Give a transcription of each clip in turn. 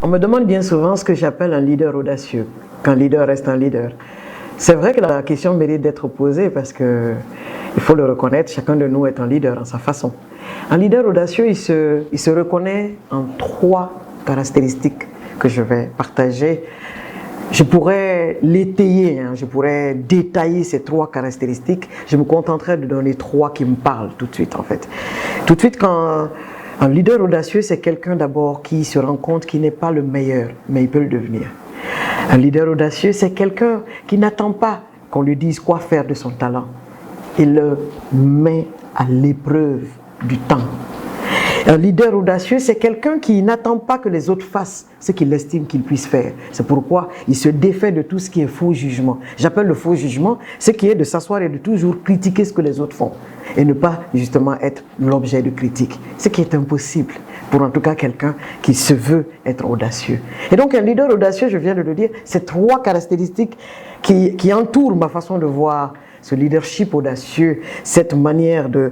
On me demande bien souvent ce que j'appelle un leader audacieux, qu'un leader reste un leader. C'est vrai que la question mérite d'être posée parce que, il faut le reconnaître, chacun de nous est un leader en sa façon. Un leader audacieux, il se reconnaît en 3 caractéristiques que je vais partager. Je pourrais l'étayer, je pourrais détailler ces 3 caractéristiques. Je me contenterai de donner 3 qui me parlent tout de suite en fait. Tout de suite, quand un leader audacieux, c'est quelqu'un d'abord qui se rend compte qu'il n'est pas le meilleur, mais il peut le devenir. Un leader audacieux, c'est quelqu'un qui n'attend pas qu'on lui dise quoi faire de son talent. Il le met à l'épreuve du temps. Un leader audacieux, c'est quelqu'un qui n'attend pas que les autres fassent ce qu'il estime qu'ils puissent faire. C'est pourquoi il se défait de tout ce qui est faux jugement. J'appelle le faux jugement ce qui est de s'asseoir et de toujours critiquer ce que les autres font et ne pas justement être l'objet de critique. Ce qui est impossible pour en tout cas quelqu'un qui se veut être audacieux. Et donc un leader audacieux, je viens de le dire, c'est 3 caractéristiques qui entourent ma façon de voir ce leadership audacieux, cette manière de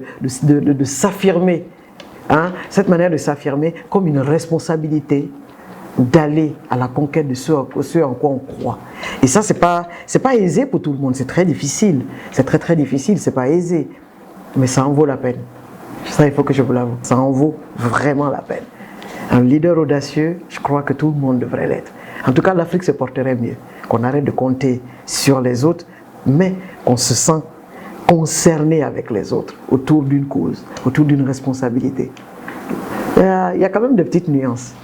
s'affirmer. Cette manière de s'affirmer comme une responsabilité d'aller à la conquête de ce en quoi on croit. Et ça, c'est pas aisé pour tout le monde, c'est très difficile. C'est très difficile, c'est pas aisé. Mais ça en vaut la peine. Ça, il faut que je vous l'avoue. Ça en vaut vraiment la peine. Un leader audacieux, je crois que tout le monde devrait l'être. En tout cas, l'Afrique se porterait mieux. Qu'on arrête de compter sur les autres, mais qu'on se sent concerné avec les autres, autour d'une cause, autour d'une responsabilité. Il y a quand même de petites nuances.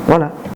Voilà.